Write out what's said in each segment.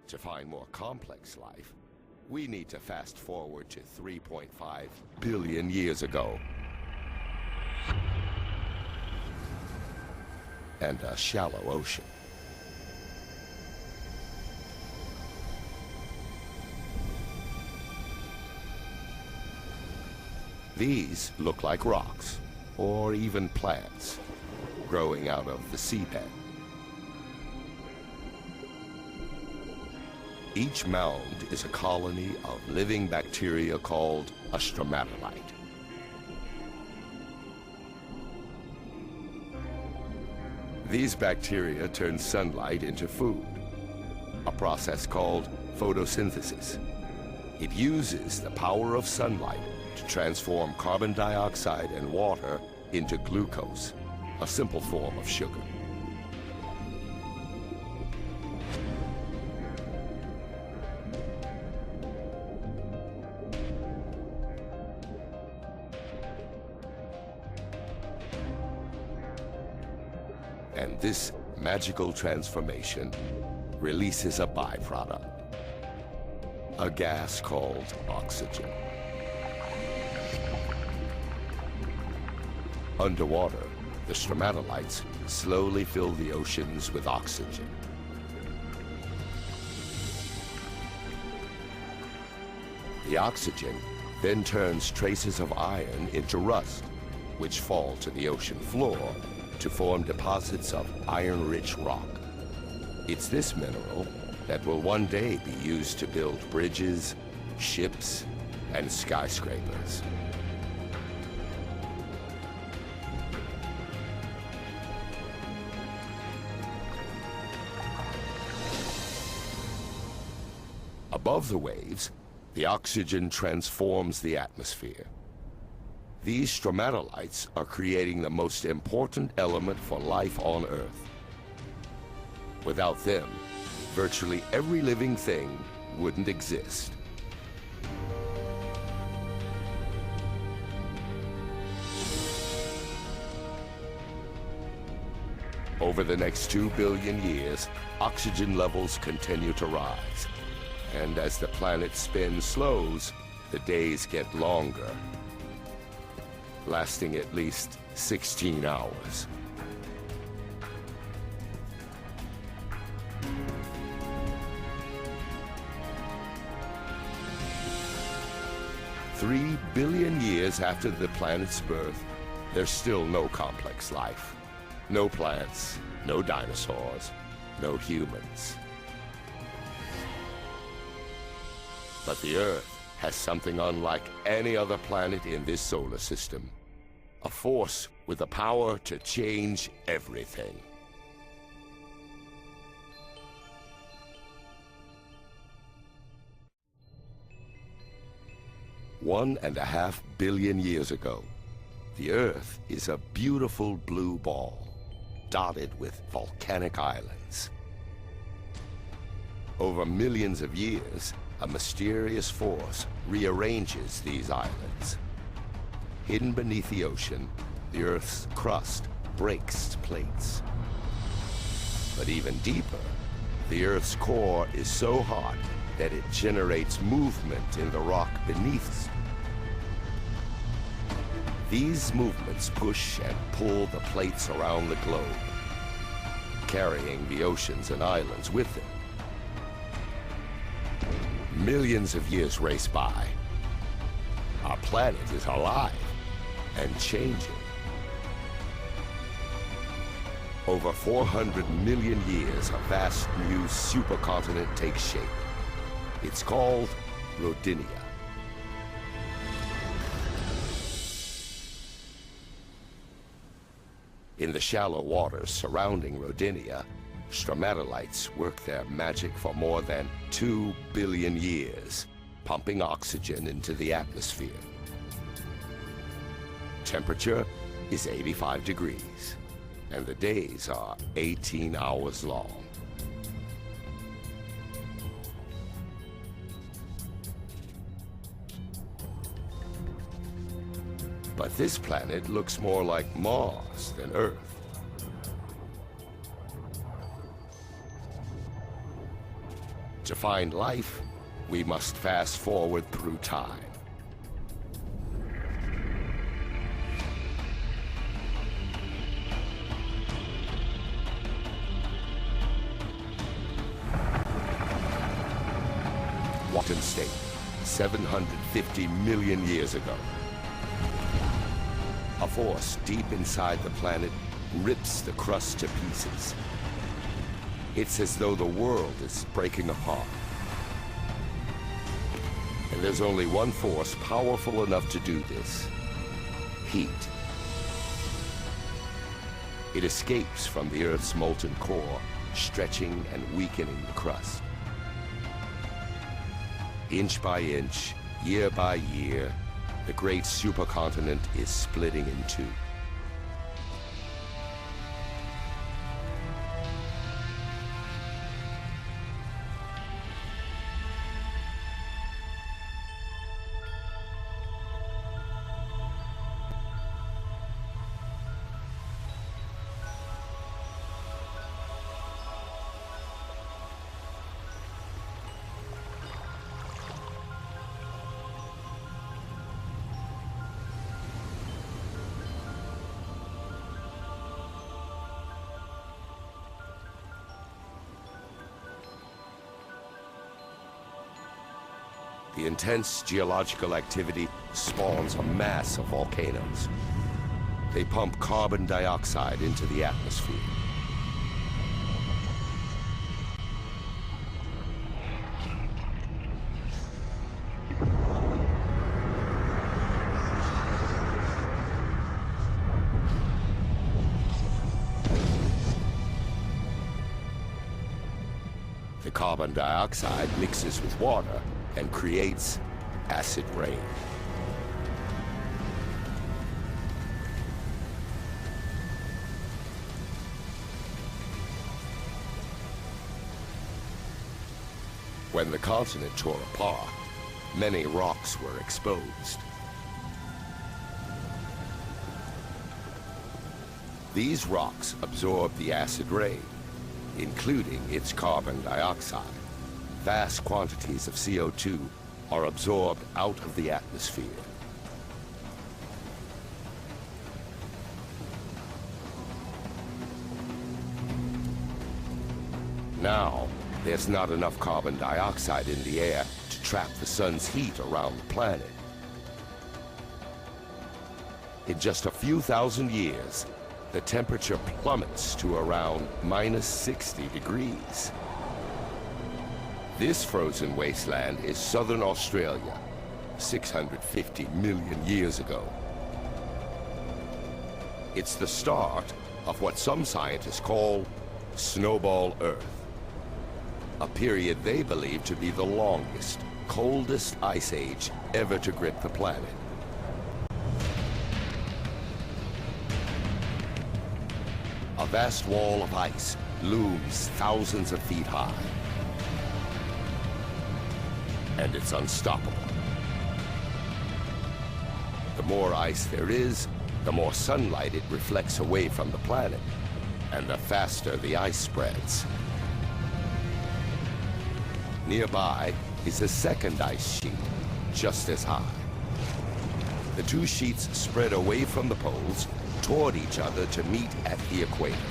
To find more complex life, we need to fast forward to 3.5 billion years ago. And a shallow ocean. These look like rocks, or even plants, growing out of the seabed. Each mound is a colony of living bacteria called a stromatolite. These bacteria turn sunlight into food, a process called photosynthesis. It uses the power of sunlight to transform carbon dioxide and water into glucose, a simple form of sugar. And this magical transformation releases a byproduct, a gas called oxygen. Underwater, the stromatolites slowly fill the oceans with oxygen. The oxygen then turns traces of iron into rust, which fall to the ocean floor to form deposits of iron-rich rock. It's this mineral that will one day be used to build bridges, ships, and skyscrapers. Above the waves, the oxygen transforms the atmosphere. These stromatolites are creating the most important element for life on Earth. Without them, virtually every living thing wouldn't exist. Over the next 2 billion years, oxygen levels continue to rise. And as the planet's spin slows, the days get longer, lasting at least 16 hours. Three billion years after the planet's birth, there's still no complex life. No plants, no dinosaurs, no humans. But the Earth has something unlike any other planet in this solar system. A force with the power to change everything. $1.5 billion years ago, the Earth is a beautiful blue ball, dotted with volcanic islands. Over millions of years, a mysterious force rearranges these islands. Hidden beneath the ocean, the Earth's crust breaks plates. But even deeper, the Earth's core is so hot that it generates movement in the rock beneath. These movements push and pull the plates around the globe, carrying the oceans and islands with them. Millions of years race by. Our planet is alive and changing. Over 400 million years, a vast new supercontinent takes shape. It's called Rodinia. In the shallow waters surrounding Rodinia, stromatolites work their magic for more than 2 billion years, pumping oxygen into the atmosphere. Temperature is 85 degrees, and the days are 18 hours long. But this planet looks more like Mars than Earth. To find life, we must fast forward through time. Watton State, 750 million years ago. A force deep inside the planet rips the crust to pieces. It's as though the world is breaking apart. And there's only one force powerful enough to do this: heat. It escapes from the Earth's molten core, stretching and weakening the crust. Inch by inch, year by year, the great supercontinent is splitting in two. The intense geological activity spawns a mass of volcanoes. They pump carbon dioxide into the atmosphere. The carbon dioxide mixes with water and creates acid rain. When the continent tore apart, many rocks were exposed. These rocks absorb the acid rain, including its carbon dioxide. Vast quantities of CO2 are absorbed out of the atmosphere. Now, there's not enough carbon dioxide in the air to trap the sun's heat around the planet. In just a few thousand years, the temperature plummets to around -60 degrees. This frozen wasteland is southern Australia, 650 million years ago. It's the start of what some scientists call Snowball Earth, a period they believe to be the longest, coldest ice age ever to grip the planet. A vast wall of ice looms thousands of feet high. And it's unstoppable. The more ice there is, the more sunlight it reflects away from the planet, and the faster the ice spreads. Nearby is a second ice sheet, just as high. The two sheets spread away from the poles toward each other to meet at the equator.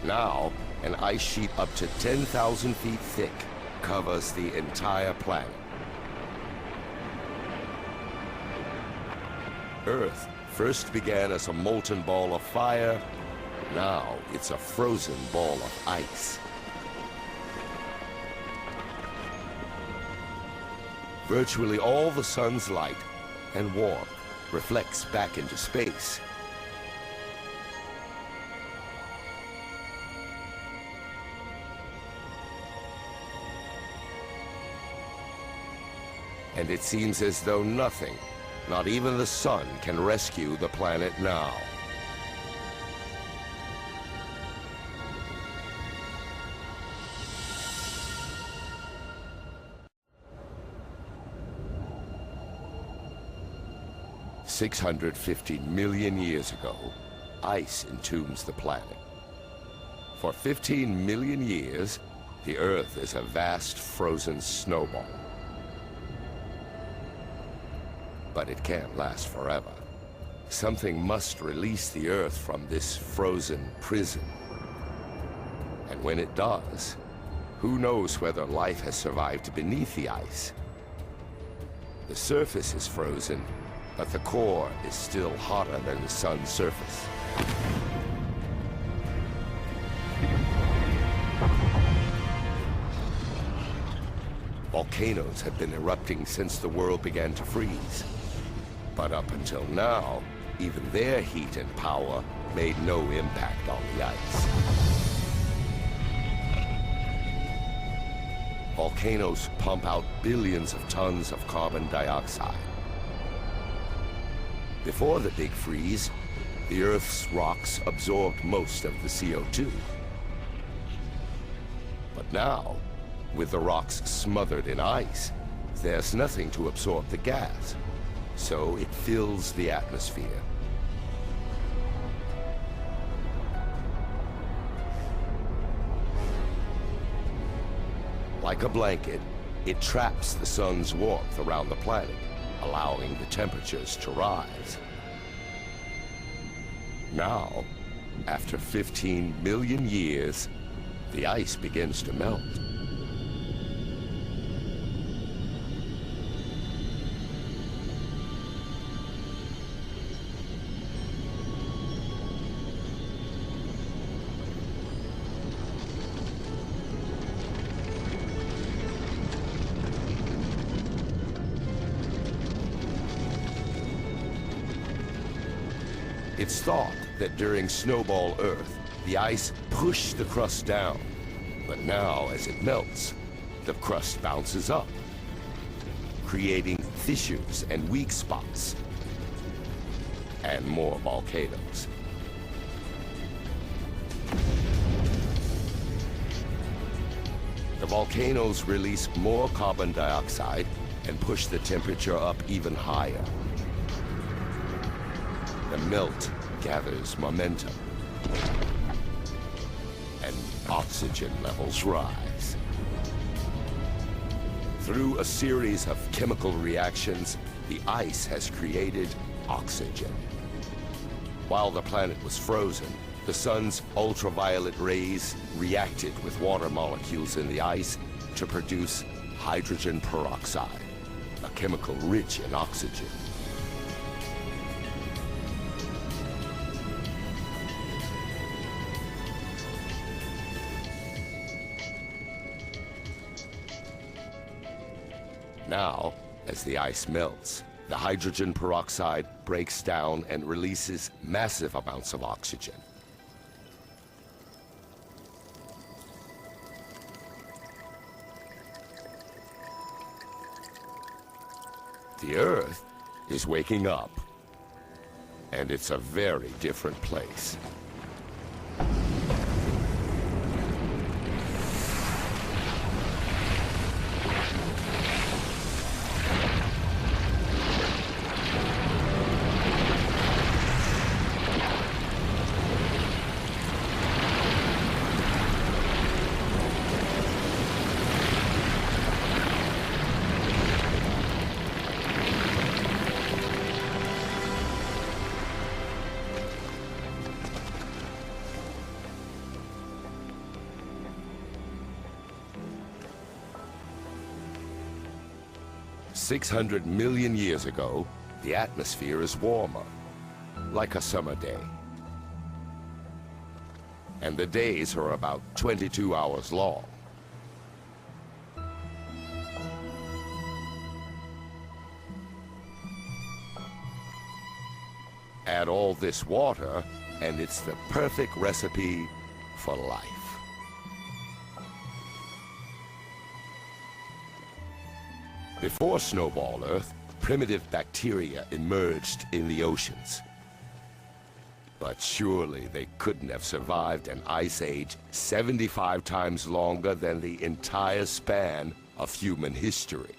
Now, an ice sheet up to 10,000 feet thick covers the entire planet. Earth first began as a molten ball of fire. Now it's a frozen ball of ice. Virtually all the sun's light and warmth reflects back into space. And it seems as though nothing, Not even the sun can rescue the planet now. $650 million years ago, ice entombs the planet. For 15 million years, the Earth is a vast frozen snowball. But it can't last forever. Something must release the Earth from this frozen prison. And when it does, who knows whether life has survived beneath the ice? The surface is frozen, but the core is still hotter than the sun's surface. Volcanoes have been erupting since the world began to freeze. But up until now, even their heat and power made no impact on the ice. Volcanoes pump out billions of tons of carbon dioxide. Before the Big Freeze, the Earth's rocks absorbed most of the CO2. But now, with the rocks smothered in ice, there's nothing to absorb the gas, so it fills the atmosphere. Like a blanket, it traps the sun's warmth around the planet, allowing the temperatures to rise. Now, after 15 million years, the ice begins to melt. It's thought that during Snowball Earth, the ice pushed the crust down. But now, as it melts, the crust bounces up, creating fissures and weak spots, and more volcanoes. The volcanoes release more carbon dioxide and push the temperature up even higher. The melt gathers momentum, and oxygen levels rise. Through a series of chemical reactions, the ice has created oxygen. While the planet was frozen, the sun's ultraviolet rays reacted with water molecules in the ice to produce hydrogen peroxide, a chemical rich in oxygen. Now, as the ice melts, the hydrogen peroxide breaks down and releases massive amounts of oxygen. The Earth is waking up, and it's a very different place. $600 million years ago, the atmosphere is warmer, like a summer day. And the days are about 22 hours long. Add all this water, and it's the perfect recipe for life. Before Snowball Earth, primitive bacteria emerged in the oceans. But surely they couldn't have survived an ice age 75 times longer than the entire span of human history.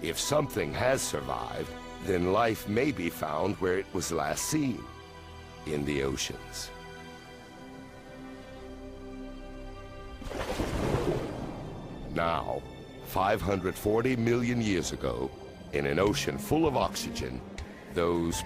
If something has survived, then life may be found where it was last seen, in the oceans. Now, 540 million years ago, in an ocean full of oxygen, those